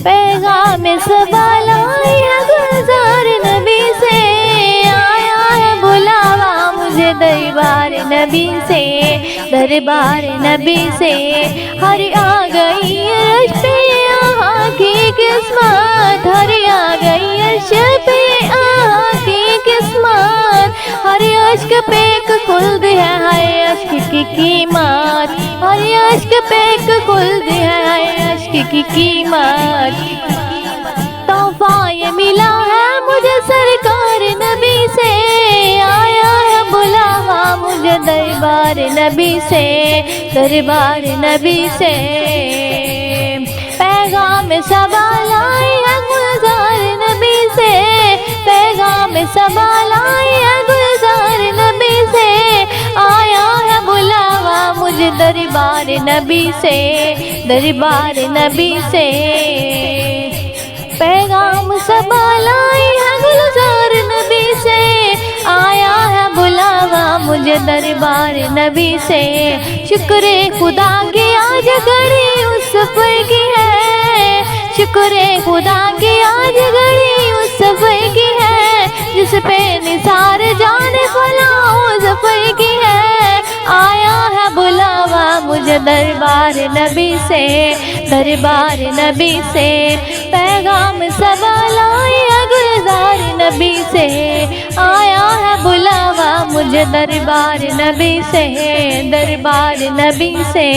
پیغام سوال آئی ہے گلزار نبی سے، آیا ہے بلاوا مجھے دربار نبی سے، دربار نبی سے۔ ہری آ گئی عرش پہ آہاں کی قسمت، ہری آ گئی عرش پہ آہاں کی قسمت، ہری عشق پہ کھل دی ہے ہائے عشق کی قیمت، ہری عشق پہ کھل دی ہے ہائے عشق کی قیمت۔ تحفہ یہ ملا ہے مجھے سرکار نبی سے، آیا ہے بلاوا مجھے دربار نبی سے، دربار نبی سے۔ پیغام سوال آئی ہے گلزار نبی سے، پیغام سوال آئی ہے گلزار نبی سے، آیا ہے بلاوا مجھے دربار نبی سے، دربار نبی سے۔ پیغام سوال آئی ہے گلزار نبی سے، آیا ہے بلاوا مجھے دربار نبی سے۔ شکر خدا کی آج گھڑی اس سفر کی ہے، شکر خدا کی آج گھڑی اس سفر کی ہے، جس پہ نثار جان فلاح ظفر کی ہے، آیا ہے بلاوا مجھے دربار نبی سے، دربار نبی سے۔ پیغام سوال آئی ہے گلزار نبی سے، آیا ہے بلاوا مجھے دربار نبی سے، دربار نبی سے۔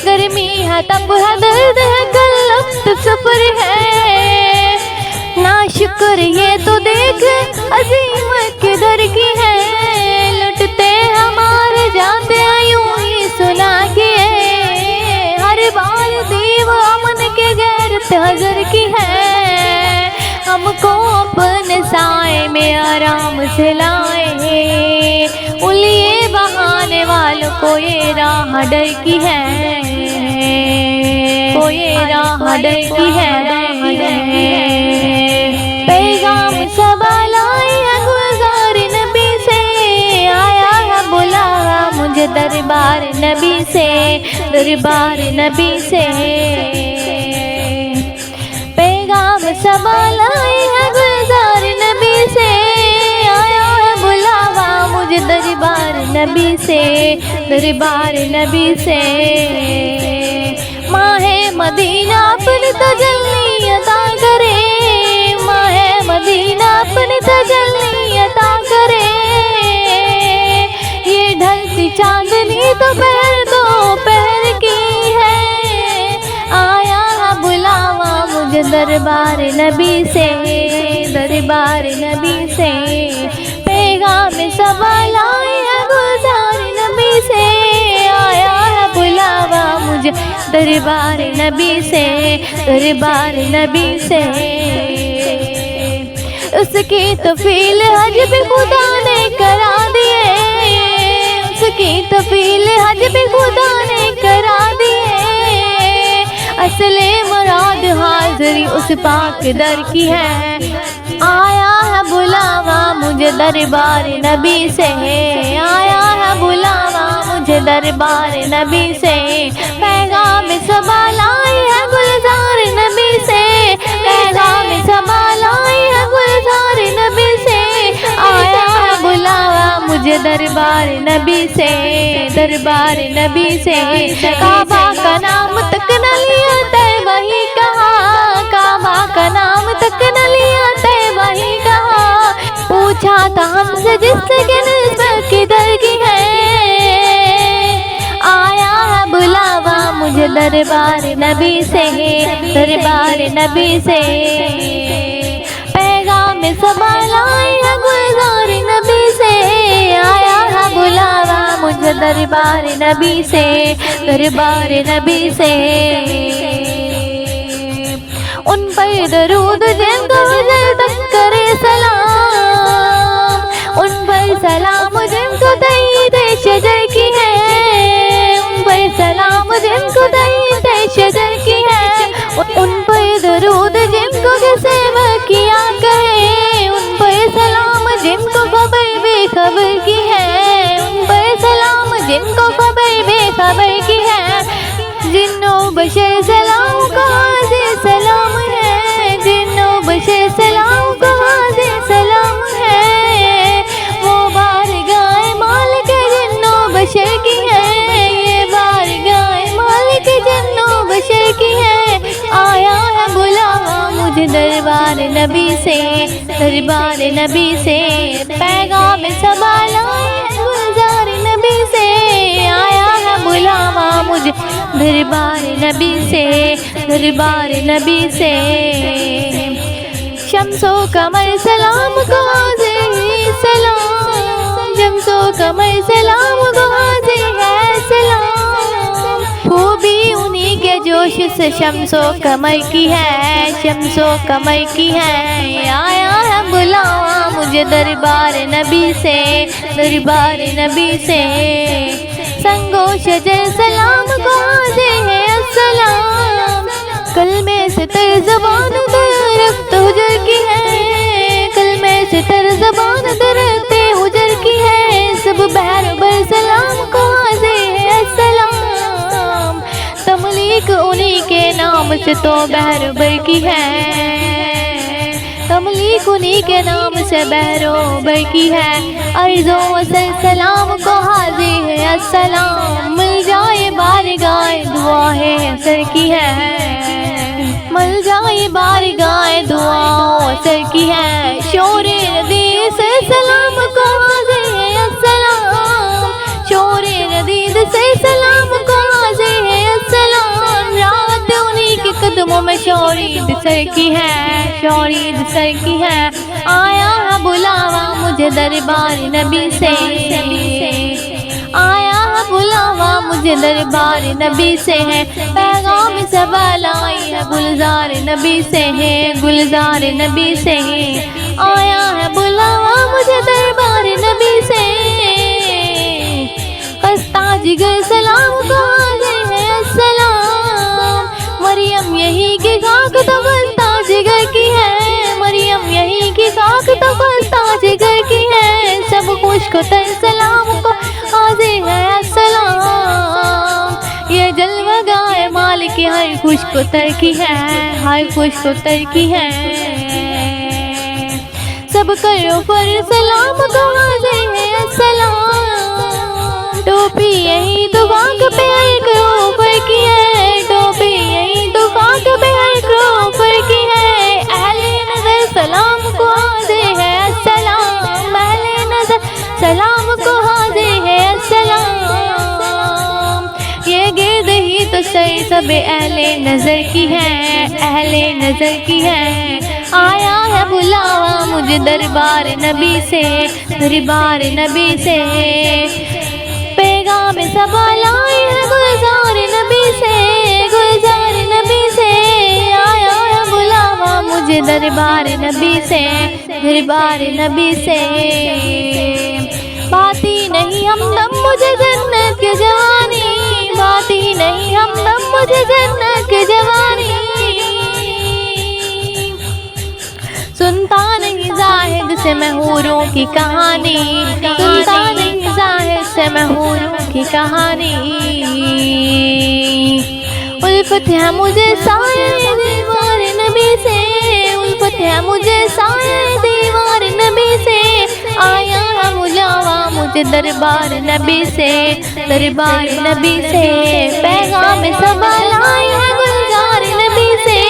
گرمی ہے تب ہے درد ہے کلفت سفر ہے، ناشکر یہ تو دیکھ عظیم قدر کی ہے، لٹتے ہمارے جاتے یوں ہی سنا کیے، ہر بار دیو امن کے غیرت حضر کی ہے، ہم کو اپنے سائے میں آرام سے لائے، الیے بہانے والوں کو یہ راہ ڈر کی ہے، کو یہ راہ ڈر کی ہے۔ پیغام سوال آئی ہے گلزار نبی سے، آیا ہے بلاوا مجھے دربار نبی سے، دربار نبی سے۔ پیغام سوال آئی ہے گلزار نبی سے، آیا ہے بلاوا مجھے دربار نبی سے، دربار نبی سے۔ ماہ مدینہ اپنی تجلی عطا کرے، ماہ مدینہ اپنی تجلی عطا کرے، یہ ڈھلتی چاندنی تو پہر کی ہے، آیا ہے بلاوا مجھے دربار نبی سے، دربار نبی سے۔ پیغام سوال آئی ہے گلزار نبی سے، آیا ہے بلاوا مجھے دربار نبی سے، دربار نبی سے۔ اس کی تفیل حج بھی خدا نے کرا دیے، اس کی تفیل حج بھی خدا نے کرا دیے، اصل مراد حاضری اس پاک در کی ہے، آیا ہے بلاوا مجھے دربار نبی سے، آیا ہے بلاوا مجھے دربار نبی سے۔ پیغام سوال آئی ہے گلزار نبی سے، پیغام سوال آئی ہے گلزار نبی سے، آیا ہے بلاوا مجھے دربار نبی سے، دربار نبی سے۔ کعبہ کا نام تک نہ لیا طیبہ ہی کہا، کعبہ کا نام تک نہ لیا طیبہ ہی کہا، پوچھا تھا ہم سے جس کے نسبت کدھر کی ہے، آیا ہے بلاوا مجھے دربار نبی سے، دربار نبی سے۔ پیغام سوال آئی ہے گلزار نبی سے، آیا ہے بلاوا مجھے دربار نبی سے، دربار نبی سے۔ ان پر درود جن کو حضر تک کرے سلام، ان پر سلام جن کو تائید شجر کی ہے، ان پر سلام جن کو تائید شجر کی ہے، ان پر درود جن کو کسے کیا کہے، ان پر سلام جن کو خبر بے خبر کی ہے، ان پر سلام جن کو خبر بے خبر کی ہے، جنوں بشر سلام کا آیا ہے بلاوا مجھے دربار نبی سے، دربار نبی سے، پیغام صبا لائے ہیں گلزار نبی سے، آیا ہے بلاوا مجھے دربار نبی سے، دربار نبی سے۔ شمس و قمر سلام کو حاضر ہے سلام، شمس و قمر سلام کو حاضر ہے سلام، خوبی انہی کے جوش سے شمس و قمر کی ہے، شمس و قمر کی ہے، آیا ہے بلاوا مجھے دربار نبی سے، دربار نبی سے۔ سنگ و شجر سلام کو حاضر ہے السلام، کلمے سے تر زبان درخت حجر کی ہے، کلمے سے تر زبان درخت حجر کی ہے، سب بہر بر سلام کو حاضر ہے السلام، تملیک انہی کے نام سے تو بہر بر کی ہے، تملیک انہی کے نام سے بہر بر کی ہے، عرض و وصل سلام کو حاضر ہے السلام، مل جائے بارگاہ دعائیں اثر کی ہے، مل جائے بارگاہ دعاؤں اثر کی ہے، شور ردیء سے سلام کو حاضر ہے السلام، شور ردیء سے سلام کو حاضر ہے السلام، رات انہی کے قدموں میں شورید سر کی ہے، شورید سر کی ہے، آیا ہے بلاوا مجھے دربار نبی سے، آیا ہے بلاوا مجھے دربار نبی سے ہے، پیغام صبا لائی ہے گلزار نبی سے ہے، گلزار نبی سے ہے، آیا ہے بلاوا مجھے دربار نبی سے، خستہ جگر سلام کو حاضر ہے السلام، مریم یہی کی خاک تو خستہ جگر کی ہے، مریم یہی کی خاک تو خستہ جگر کی ہے، سب خشک تر سلام کو حاضر ہے السلام، یہ جلوہ گاہ مالک ہر خشک تر کی ہے، ہر خشک تر کی ہے، سب کرو پر سلام کو حاضر ہے السلام، ٹوپی یہی تو خاک پہ ایک روپر کی ہے، ٹوپی یہی تو خاک پہ ایک روپر کی ہے، اہل نظر سلام کو حاضر ہے السلام، اہل نظر سلام کو حاضر ہے السلام، یہ گرد ہی تو سر سب اہل نظر کی ہے، اہل نظر کی ہے، آیا ہے بلاوا مجھے دربار نبی سے، دربار نبی سے، پیغام صبا لائی ہے گلزار نبی سے، گلزار نبی سے، آیا ہے بلاوا مجھے دربار نبی سے، دربار نبی سے، باتی نہیں ہمدم مجھے جنت کی جوانی، باتی نہیں ہمدم مجھے جنت کی جوانی، سنتا نہیں زاہد سے میں حوروں کی کہانی، سنتا نہیں زاہد سے میں حوروں کی کہانی، الفت ہے مجھے سایہ دیوار نبی سے، الفت ہے مجھے سایہ دیوار نبی سے، آیا ہے بلاوا مجھے دربار نبی سے، دربار نبی سے، پیغام صبا لائی ہے گلزار نبی سے،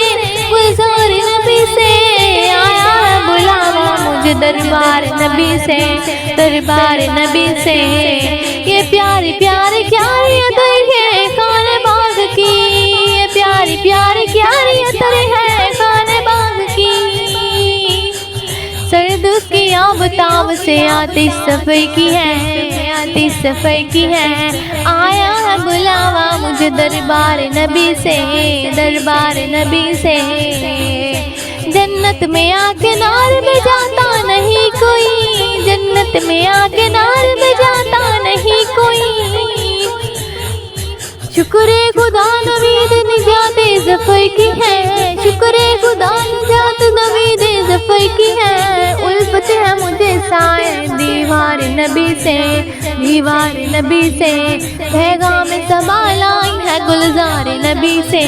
گلزار نبی سے، آیا ہے بلاوا مجھے دربار نبی سے، دربار نبی سے، یہ پیاری پیاری کیاری عطر ہے خانے باغ کی، یہ پیاری پیاری کیاری عطر ہے خانے باغ کی، سرد اس کی آفتاب سے آتش سفر کی ہے، آتش سفر کی ہے، آیا ہے بلاوا مجھے دربار نبی سے، دربار نبی سے، جنت میں آ کے نار میں جاتا نہیں کوئی، جنت میں آ کے نار میں جاتا نہیں کوئی، شکر خدا نوید نجات ظفر کی ہے، شکر خدا نجات نوید ظفر کی ہے، الفت ہے مجھے سائے دیوار نبی سے، دیوار نبی سے، پیغام صبا لائی ہے گلزار نبی سے،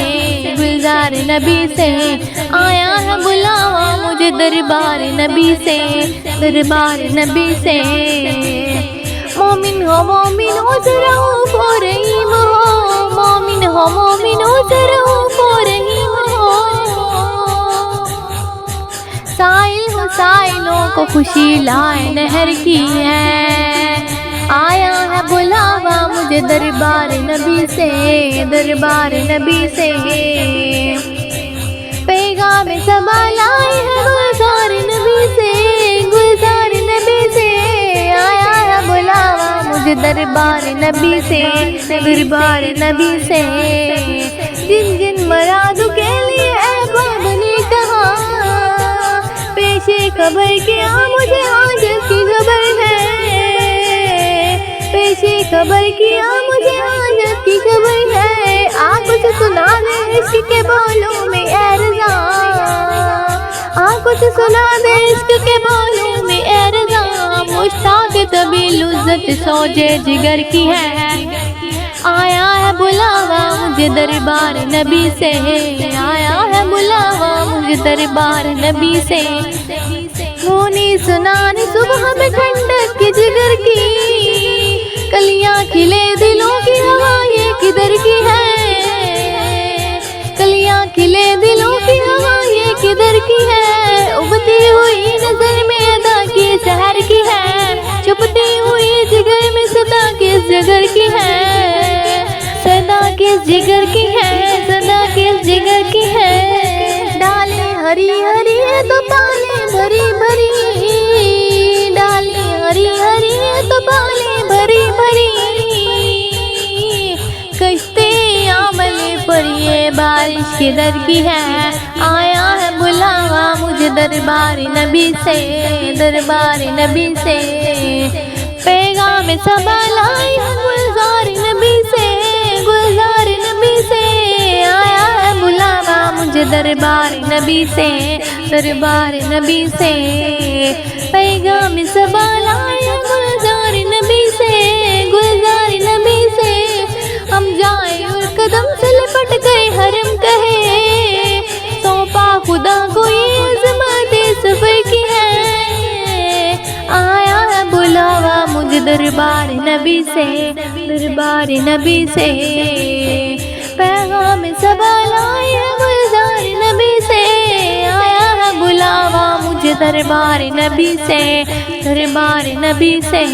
گلزار نبی سے، آیا ہے بلاوا مجھے دربار نبی سے، دربار نبی سے، مومن ہو ذرا رحیم ہو، مومن ہو ذرا رحیم کو خوشی لائے نہر کی ہے، آیا ہے بلاوا مجھے دربار نبی سے، دربار نبی سے، پیغام صبا لائے ہے گلزار نبی سے، گلزار نبی سے، آیا ہے بلاوا مجھے دربار نبی سے، دربار نبی سے، جن جن مرادوں کے لیے احباب نے کہا، پیشے خبر کیا مجھے حاجت کی خبر ہے، پیشے خبر کیا مجھے حاجت کی خبر ہے، آپ کچھ سنا دے عشق کے بولوں میں اے رضا، آپ کچھ سنا دے عشق کے بولوں میں اے رضا، مشتاق طبی لذت سوجے جگر کی ہے، آیا ہے بلاوا مجھے دربار نبی سے، آیا ہے بلاوا مجھے دربار نبی سے، گونی سنانی صبح میں ٹھنڈک کی جگر کی، کلیاں کھلے دلوں کی ہوا یہ کدھر کی ہے، کلیاں کھلے دلوں کی ہوا یہ کدھر کی ہے، ابتی ہوئی نظر میں ادا کی سحر کی ہے، چھپتی ہوئی جگر میں صدا کس جگر کی ہے، صدا کس جگر کی ہے، صدا کس جگر کی ہے، ڈالیں ہری ہری ہے تو پالیں بھری بھری، ڈالیں ہری ہری ہے تو پالیں بھری بھری، کشتی عمل پر یہ بارش کدھر کی ہے، آیا ہے بلاوا مجھے دربار نبی سے، دربار نبی سے، پیغام صبا لائی ہے گلزار نبی سے، گلزار نبی سے، آیا ہے بلاوا مجھے دربار نبی سے، دربار نبی سے، پیغام صبا لائی ہے گلزار نبی سے، گلزار نبی سے، ہم جائیں اور قدم سے لپٹ گئے حرم کہے، سونپا خدا کو یہ عظمت سفر کی ہے، آیا ہے بلاوا مجھے دربار نبی سے، دربار نبی سے، پیغام صبا لائی ہے گلزار نبی سے، آیا ہے بلاوا مجھے دربار نبی سے، دربار نبی سے،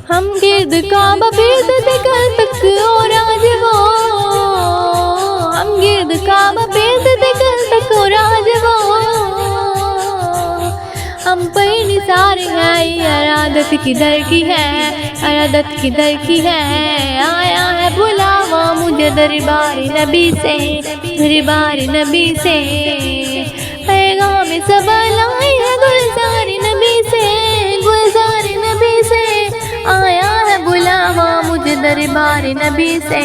ہم گرد کعبہ پھرتے کل تک اور آج وہ، ہم گرد کعبہ پھرتے کل تک اور آج وہ، ہم پر نثار ہے یہ ارادت کدھر کی ہے، ارادت کدھر کی ہے، آیا ہے بلاوا مجھے دربار نبی سے، دربار نبی سے، پیغام صبا لائی ہے گلزار نبی سے، گلزار نبی سے، آیا ہے بلاوا مجھے دربار نبی سے۔